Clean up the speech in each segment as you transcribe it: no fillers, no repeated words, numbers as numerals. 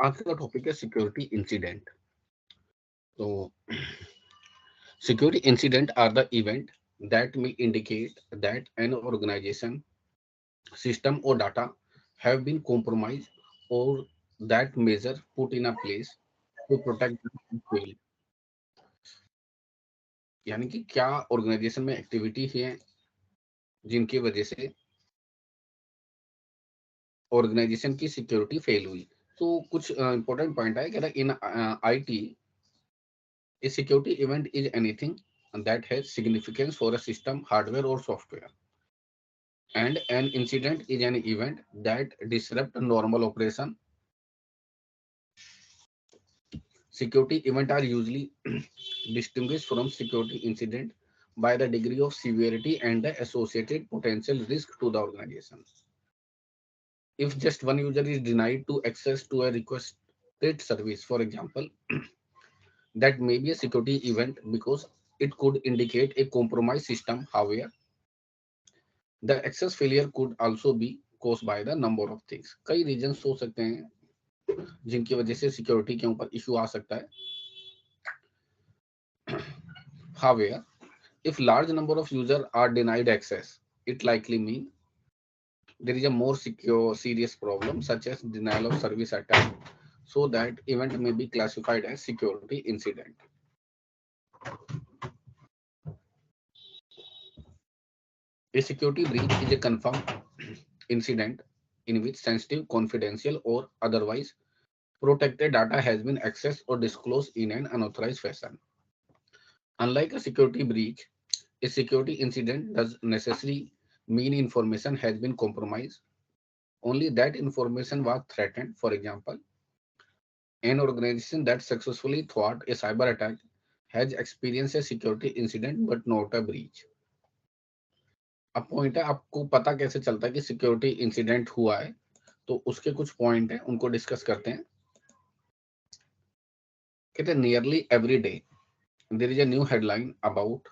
आज का टॉपिक है सिक्योरिटी इंसिडेंट। तो security incident are the event that may indicate that an organization, system or data have been compromised or that measure put in a place to protect them failed। यानी कि क्या organisation में activity है जिनकी वजह से organisation की security fail हुई। तो कुछ इंपॉर्टेंट पॉइंट है कि in IT a security event is anything that has significance for a system, hardware or software, and an incident is an event that disrupt normal operation. Security event are usually distinguished from security incident by the degree of severity and the associated potential risk to the organization. If just one user is denied to access to a requested service, for example, that may be a security event because it could indicate a compromised system. However, the access failure could also be caused by the number of things। कई reasons हो सकते हैं जिनकी वजह से security के ऊपर issue आ सकता है। However, if large number of users are denied access, it likely mean there is a more secure serious problem such as denial of service attack, so that event may be classified as security incident। A security breach is a confirmed incident in which sensitive, confidential or otherwise protected data has been accessed or disclosed in an unauthorized fashion। Unlike a security breach, a security incident does necessarily mean information has been compromised. Only that information was threatened. For example, an organization that successfully thwart a cyber attack has experienced a security incident but not a breach। अब point है, आपको पता कैसे चलता है कि security incident हुआ है, तो उसके कुछ पॉइंट हैं, उनको डिस्कस करते हैं। कहते हैं nearly every day there is a new headline about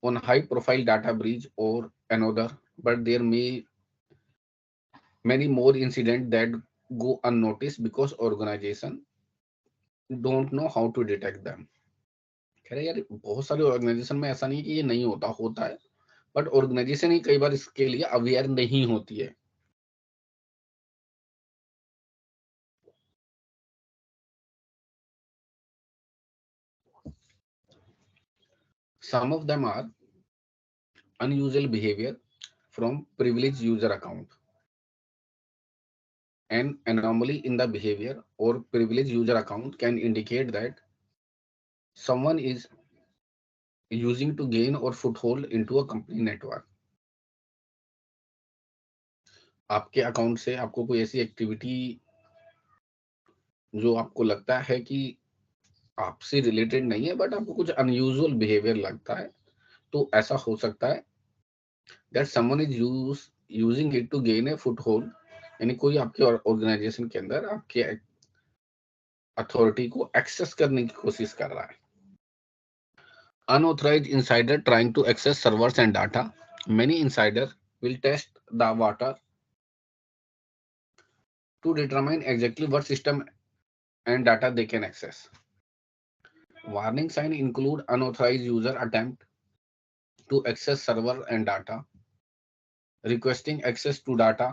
on high profile data breach or another, but there may many more incidents that go unnoticed because organization don't know how to detect them। कह रहे यार बहुत सारे organisation में ऐसा नहीं कि ये नहीं होता, होता है, बट ऑर्गेनाइजेशन ही कई बार इसके लिए अवेयर नहीं होती है। Some of them are unusual behavior from privileged user account। An anomaly in the behavior or privileged user account can indicate that someone is using to gain or foothold into a company network। आपके account से आपको कोई ऐसी activity जो आपको लगता है कि आपसे रिलेटेड नहीं है, बट आपको कुछ अनयूजुअल बिहेवियर लगता है, तो ऐसा हो सकता है that someone is using it to gain a foothold. यानी कोई आपके ऑर्गेनाइजेशन के अंदर आपके अथॉरिटी को एक्सेस करने की कोशिश कर रहा है। Unauthorized insider trying to access servers and data. Many insiders will test the water to determine exactly what system and data they can access। Warning sign include unauthorized user attempt to access server and data, requesting access to data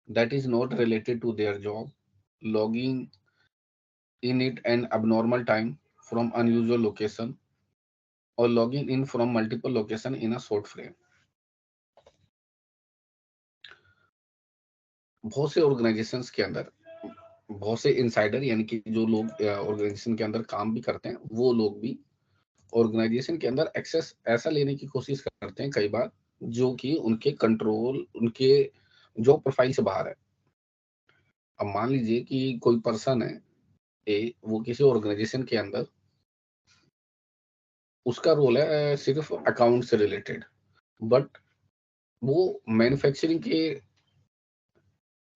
that is not related to their job, logging in at an abnormal time from unusual location, or logging in from multiple location in a short frame। बहुत से organisations के अंदर बहुत से insider यानी कि जो लोग ऑर्गेनाइजेशन के अंदर काम भी करते हैं, वो लोग भी ऑर्गेनाइजेशन के अंदर एक्सेस ऐसा लेने की कोशिश करते हैं कई बार जो कि उनके कंट्रोल, उनके जॉब प्रोफाइल से बाहर है। अब मान लीजिए कि कोई पर्सन है ए, वो किसी ऑर्गेनाइजेशन के अंदर उसका रोल है सिर्फ अकाउंट से रिलेटेड, बट वो मैन्युफैक्चरिंग के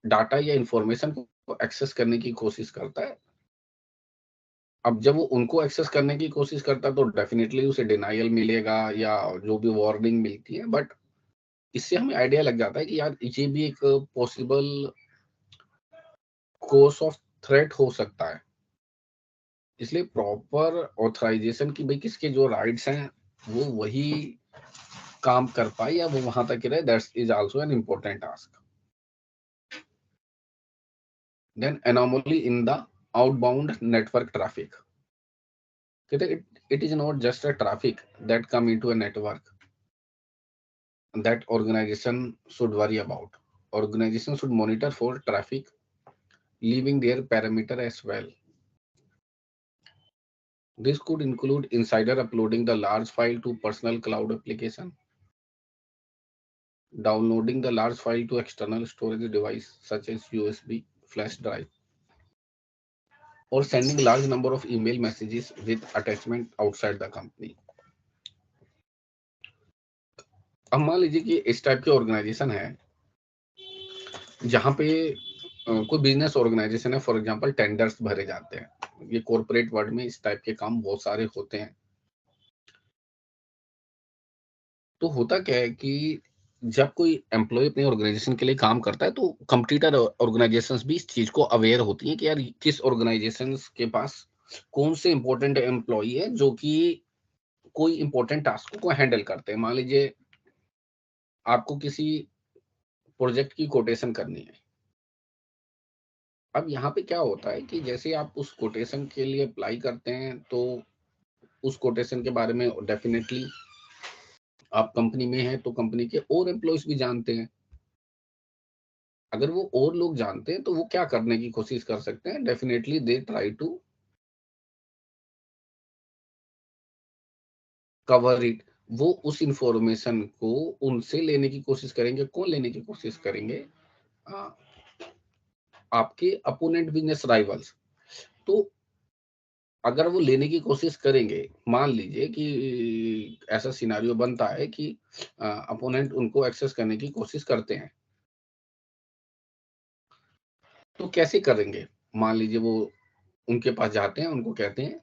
डाटा या इंफॉर्मेशन को एक्सेस करने की कोशिश करता है। अब जब वो उनको एक्सेस करने की कोशिश करता है तो डेफिनेटली उसे डिनायल मिलेगा या जो भी वार्निंग मिलती है, बट इससे हमें आइडिया लग जाता है कि यार ये भी एक पॉसिबल कोर्स ऑफ थ्रेट हो सकता है। इसलिए प्रॉपर ऑथराइजेशन की भाई किसके जो राइट्स हैं वो वही काम कर पाए या वो वहां तक रहे, that is also an important task. Then anomaly in the outbound network traffic, it is not just a traffic that come into a network that organization should worry about. Organization should monitor for traffic leaving their parameter as well. This could include insider uploading the large file to personal cloud application, downloading the large file to external storage device such as USB flash drive, or sending large number of email messages with attachment outside the company. अब मान लीजिए कि इस type की organisation है जहां पे कोई बिजनेस ऑर्गेनाइजेशन है, फॉर एग्जांपल टेंडर्स भरे जाते हैं। ये कॉर्पोरेट वर्ल्ड में इस टाइप के काम बहुत सारे होते हैं। तो होता क्या है कि जब कोई एम्प्लॉय अपनी ऑर्गेनाइजेशन के लिए काम करता है तो कंपटीटर ऑर्गेनाइजेशंस भी इस चीज को अवेयर होती हैं कि यार किस ऑर्गेनाइजेशन के पास कौन से इंपॉर्टेंट एम्प्लॉय है जो कि कोई इंपॉर्टेंट टास्क को हैंडल करते हैं। मान लीजिए आपको किसी प्रोजेक्ट की कोटेशन करनी है। अब यहाँ पे क्या होता है कि जैसे आप उस कोटेशन के लिए अप्लाई करते हैं तो उस कोटेशन के बारे में डेफिनेटली आप कंपनी में हैं तो कंपनी के और एम्प्लॉयज भी जानते हैं। अगर वो और लोग जानते हैं तो वो क्या करने की कोशिश कर सकते हैं, definitely they try to cover it. वो उस इंफॉर्मेशन को उनसे लेने की कोशिश करेंगे। कौन लेने की कोशिश करेंगे? आ, आपके अपोनेंट बिजनेस राइवल्स। तो अगर वो लेने की कोशिश करेंगे, मान लीजिए कि ऐसा सिनारियो बनता है कि अपोनेंट उनको एक्सेस करने की कोशिश करते हैं, तो कैसे करेंगे? मान लीजिए वो उनके पास जाते हैं, उनको कहते हैं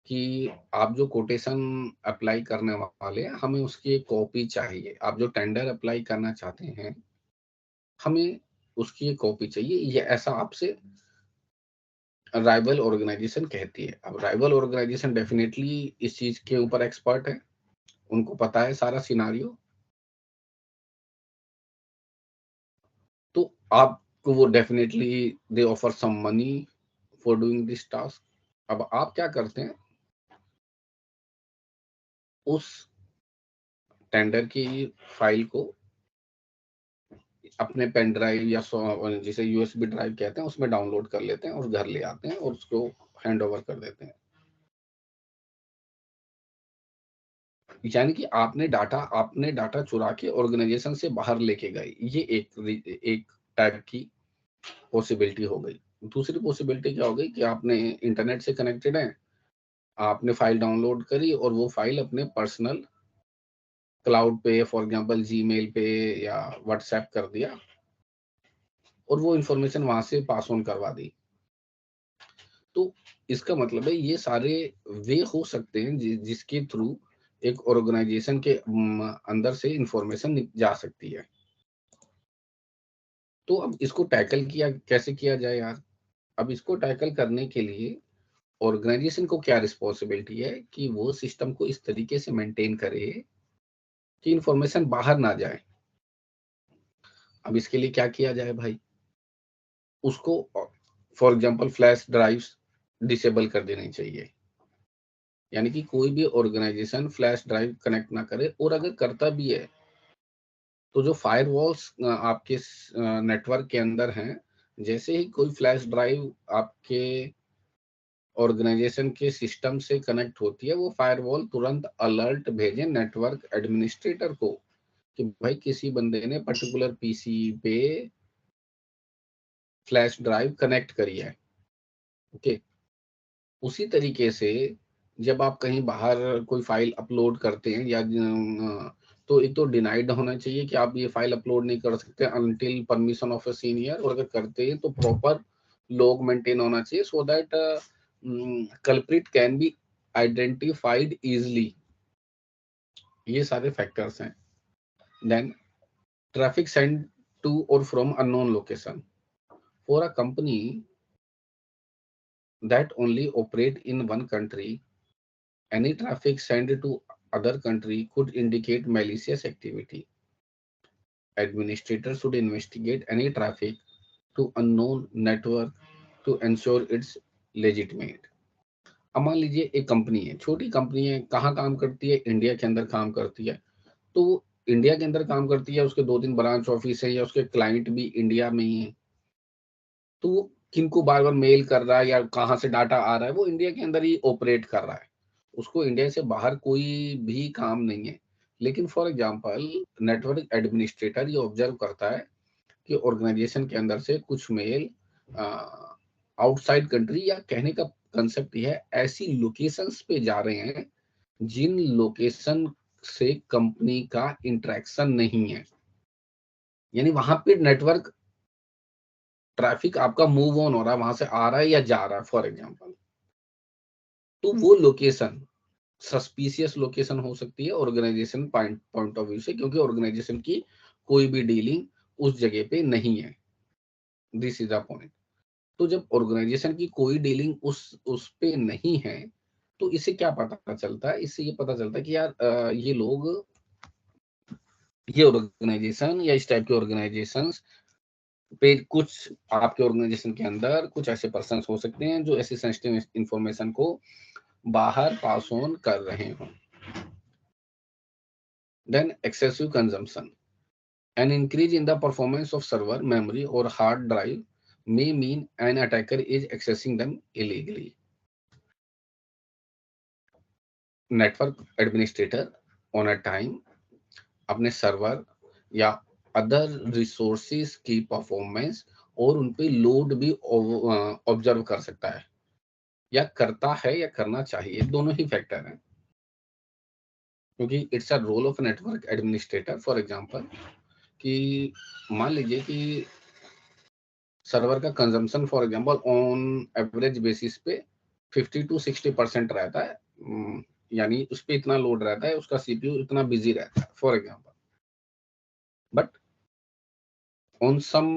कि आप जो कोटेशन अप्लाई करने वाले हैं हमें उसकी एक कॉपी चाहिए। आप जो टेंडर अप्लाई करना चाहते हैं हमें उसकी एक कॉपी चाहिए। ये ऐसा आपसे राइवल ऑर्गेनाइजेशन कहती है। अब राइवल ऑर्गेनाइजेशन डेफिनेटली इस चीज के ऊपर एक्सपर्ट है, उनको पता है सारा सिनारियो, तो आपको वो definitely they offer some money for doing this task. अब आप क्या करते हैं, उस टेंडर की फाइल को अपने पेन ड्राइव या जिसे यूएसबी ड्राइव कहते हैं उसमें डाउनलोड कर लेते हैं और घर ले आते हैं और उसको हैंड ओवर कर देते हैं। यानी कि आपने डाटा चुरा के ऑर्गेनाइजेशन से बाहर लेके गए। ये एक टाइप की पॉसिबिलिटी हो गई। दूसरी पॉसिबिलिटी क्या हो गई कि आपने इंटरनेट से कनेक्टेड है, आपने फाइल डाउनलोड करी और वो फाइल अपने पर्सनल क्लाउड पे, फॉर एग्जांपल जीमेल पे या व्हाट्सएप कर दिया और वो इंफॉर्मेशन वहां से पास ऑन करवा दी। तो इसका मतलब है ये सारे वे हो सकते हैं जिसके थ्रू एक ऑर्गेनाइजेशन के अंदर से इंफॉर्मेशन जा सकती है। तो अब इसको टैकल किया कैसे किया जाए यार? अब इसको टैकल करने के लिए ऑर्गेनाइजेशन को क्या रिस्पॉन्सिबिलिटी है कि वो सिस्टम को इस तरीके से मेंटेन करे कि इंफॉर्मेशन बाहर ना जाए। अब इसके लिए क्या किया जाए भाई? उसको for example flash drives disable कर देनी चाहिए। यानी कि कोई भी ऑर्गेनाइजेशन फ्लैश ड्राइव कनेक्ट ना करे, और अगर करता भी है तो जो फायरवॉल्स आपके नेटवर्क के अंदर हैं, जैसे ही कोई फ्लैश ड्राइव आपके ऑर्गेनाइजेशन के सिस्टम से कनेक्ट होती है वो फायरवॉल तुरंत अलर्ट भेजे नेटवर्क एडमिनिस्ट्रेटर को कि भाई किसी बंदे ने पर्टिकुलर पीसी पे फ्लैश ड्राइव कनेक्ट करी है। ओके। उसी तरीके से जब आप कहीं बाहर कोई फाइल अपलोड करते हैं या तो एक तो डिनाइड होना चाहिए कि आप ये फाइल अपलोड नहीं कर सकते until permission of a senior, और अगर करते हैं तो प्रॉपर लॉग मेंटेन होना चाहिए so that culprit can be identified easily. ये सारे फैक्टर्स हैं। देन ट्रैफिक सेंड टू और from unknown location. For a company that only operate in one country, any traffic sent to other country could indicate malicious activity. Administrators should investigate any traffic to unknown network to ensure it's legitimate. अब मान लीजिए एक company है, छोटी company है, कहाँ काम करती है? इंडिया के अंदर काम करती है। तो वो इंडिया के अंदर काम करती है, उसके 2-3 ब्रांच ऑफिस है या उसके क्लाइंट भी इंडिया में ही है। तो वो किनको बार-बार मेल कर रहा है या कहाँ से डाटा आ रहा है, वो इंडिया के अंदर ही ऑपरेट कर रहा है। उसको इंडिया से बाहर कोई भी काम नहीं है। लेकिन फॉर एग्जांपल नेटवर्क एडमिनिस्ट्रेटर ये ऑब्जर्व करता है कि ऑर्गेनाइजेशन के अंदर से कुछ मेल आउटसाइड कंट्री, या कहने का कंसेप्ट ये है, ऐसी लोकेशंस पे जा रहे हैं जिन लोकेशन से कंपनी का इंटरेक्शन नहीं है। यानी वहां पे नेटवर्क ट्रैफिक आपका मूव ऑन हो रहा है, वहां से आ रहा है या जा रहा है फॉर एग्जांपल। तो वो लोकेशन सस्पिशियस लोकेशन हो सकती है ऑर्गेनाइजेशन पॉइंट ऑफ व्यू से, क्योंकि ऑर्गेनाइजेशन की कोई भी डीलिंग उस जगह पे नहीं है। This is the point. तो जब ऑर्गेनाइजेशन की कोई डीलिंग उस पे नहीं है, तो इससे क्या पता चलता है? इससे ये पता चलता है कि यार ये लोग, ये ऑर्गेनाइजेशन या इस टाइप के ऑर्गेनाइजेशन पे कुछ, आपके ऑर्गेनाइजेशन के अंदर कुछ ऐसे पर्सन हो सकते हैं जो ऐसी सेंसिटिव इंफॉर्मेशन को बाहर पास ऑन कर रहे हों। Then excessive consumption, an increase in the performance of server, memory or hard drive may mean an attacker is accessing them illegally. Network administrator on a time अपने server या other resources की performance और उन पे load भी observe कर सकता है, या करता है, या करना चाहिए, दोनों ही फैक्टर हैं। क्योंकि it's a role of network administrator. For example कि मान लीजिए कि सर्वर का consumption for example on average basis पे 50 to 60% रहता है, यानी उस पे इतना लोड रहता है, उसका सीपीयू इतना बिजी रहता है for example. But on some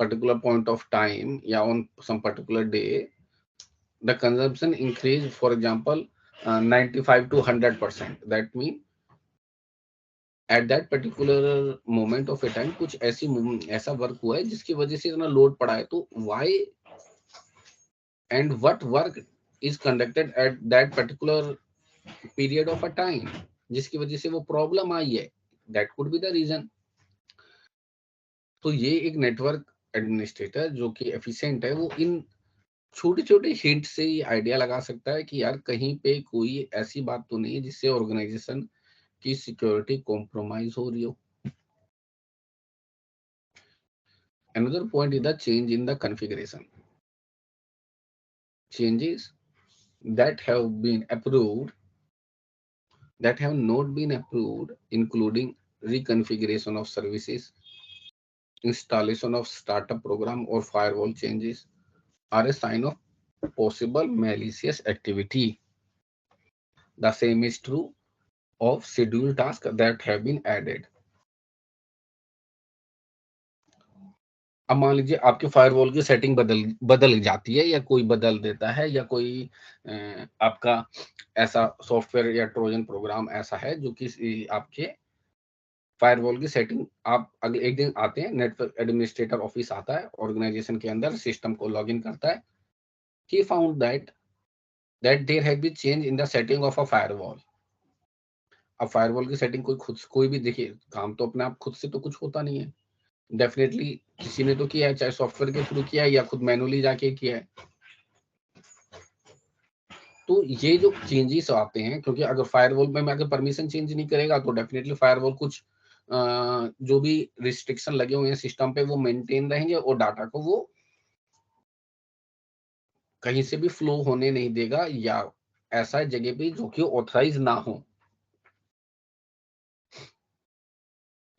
particular point of time, yeah, on some particular day, the consumption increase, for example 95 to 100%, that mean at that particular moment of a time कुछ ऐसा work हुआ है जिसकी वजह से इतना लोड पड़ा है। तो why and what work is conducted at that particular period of a time, जिसकी वजह से वो प्रॉब्लम आई है, that could be the reason। तो ये एक नेटवर्क एडमिनिस्ट्रेटर जो कि एफिशिएंट है, वो इन छोटे छोटे हिंट से ये आइडिया लगा सकता है कि यार कहीं पे कोई ऐसी बात तो नहीं है जिससे ऑर्गेनाइजेशन की सिक्योरिटी कॉम्प्रोमाइज हो रही हो। Another point is the change in the configuration. Changes that have been approved that have not been approved, including reconfiguration of services, installation of startup program or firewall changes, are a sign of possible malicious activity. The same is true of scheduled tasks that have been added. अब मान लीजिए आपके firewall की setting बदल बदल जाती है, या कोई बदल देता है, या कोई आपका ऐसा सॉफ्टवेयर या ट्रोजन प्रोग्राम ऐसा है जो कि आपके फायरवॉल की सेटिंग, आप अगले एक दिन आते हैं, नेटवर्क एडमिनिस्ट्रेटर ऑफिस आता है ऑर्गेनाइजेशन के अंदर, सिस्टम को लॉग इन करता है, he found that there has been change in the setting of a firewall. अब फायरवॉल की सेटिंग कोई भी देखिए, काम तो अपने आप खुद से तो कुछ होता नहीं है, डेफिनेटली किसी ने तो किया है, चाहे सॉफ्टवेयर के थ्रू किया है या खुद मैनुअली जाके किया है। तो ये जो चेंजेस आते हैं, क्योंकि अगर फायरवॉल में अगर परमिशन चेंज नहीं करेगा तो डेफिनेटली फायरवॉल कुछ जो भी रिस्ट्रिक्शन लगे हुए हैं सिस्टम पे वो मेंटेन रहेंगे, और डाटा को वो कहीं से भी फ्लो होने नहीं देगा, या ऐसा जगह पे जो कि ऑथराइज ना हो।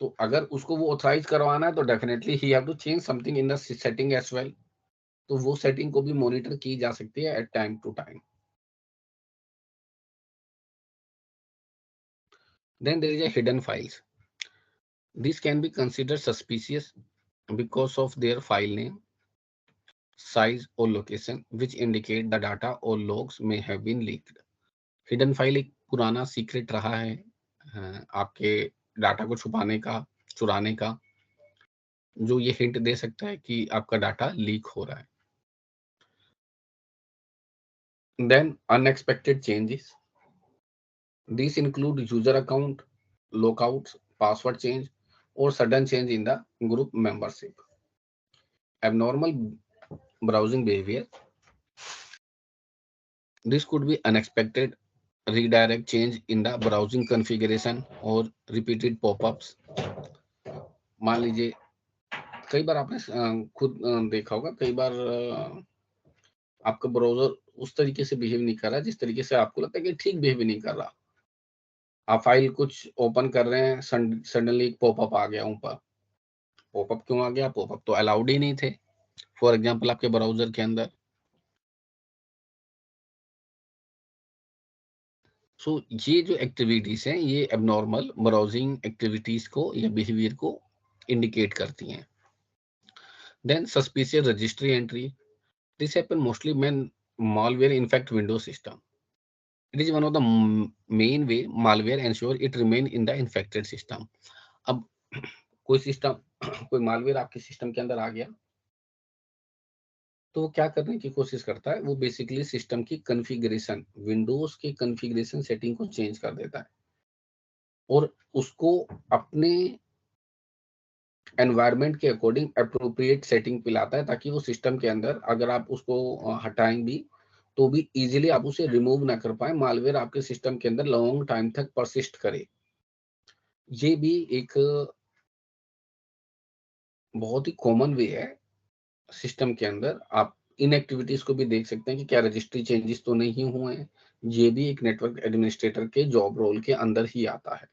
तो अगर उसको वो ऑथराइज करवाना है तो definitely he have to change something in the setting as well. तो वो सेटिंग को भी मॉनिटर की जा सकती है at time to time. Then there is a hidden files. This can be considered suspicious because of their file name. size or location which indicate the data or logs may have been leaked. Hidden file एक पुराना secret रहा है आपके data को छुपाने का, चुराने का, जो ये हिंट दे सकता है कि आपका डाटा लीक हो रहा है. Then unexpected changes. These include user account lockouts, password change, or sudden change in the group membership. Abnormal browsing behavior. This could be unexpected redirect change in the browsing configuration or repeated pop-ups. मान लीजिए कई बार आपने खुद देखा होगा, कई बार आपका browser उस तरीके से बिहेव नहीं कर रहा जिस तरीके से आपको लगता है कि ठीक बिहेव नहीं कर रहा. आप फाइल कुछ ओपन कर रहे हैं, सडनली एक पॉपअप आ गया ऊपर. पॉपअप क्यों आ गया? पॉपअप तो अलाउड ही नहीं थे फॉर एग्जांपल आपके ब्राउजर के अंदर. सो ये जो एक्टिविटीज हैं ये एबनॉर्मल ब्राउजिंग एक्टिविटीज को या बिहेवियर को इंडिकेट करती हैं. Then suspicious registry entry. This happen mostly when malware infect Windows system. It is one of the main way malware ensure it remain in the infected system. अब कोई system कोई malware आपके system के अंदर आ गया तो वो क्या करने की कोशिश करता है, वो बेसिकली सिस्टम की कॉन्फ़िगरेशन, विंडोज के कॉन्फ़िगरेशन सेटिंग को चेंज कर देता है और उसको अपने एनवायरनमेंट के अकॉर्डिंग अप्रोप्रिएट सेटिंग पे लाता है ताकि वो सिस्टम के अंदर अगर आप उसको हटाएं भी तो भी इजीली आप उसे रिमूव ना कर पाए, मालवेयर आपके सिस्टम के अंदर लॉन्ग टाइम तक परसिस्ट करे. ये भी एक बहुत ही कॉमन वे है सिस्टम के अंदर. आप इन एक्टिविटीज को भी देख सकते हैं कि क्या रजिस्ट्री चेंजेस तो नहीं हुए हैं. ये भी एक नेटवर्क एडमिनिस्ट्रेटर के जॉब रोल के अंदर ही आता है.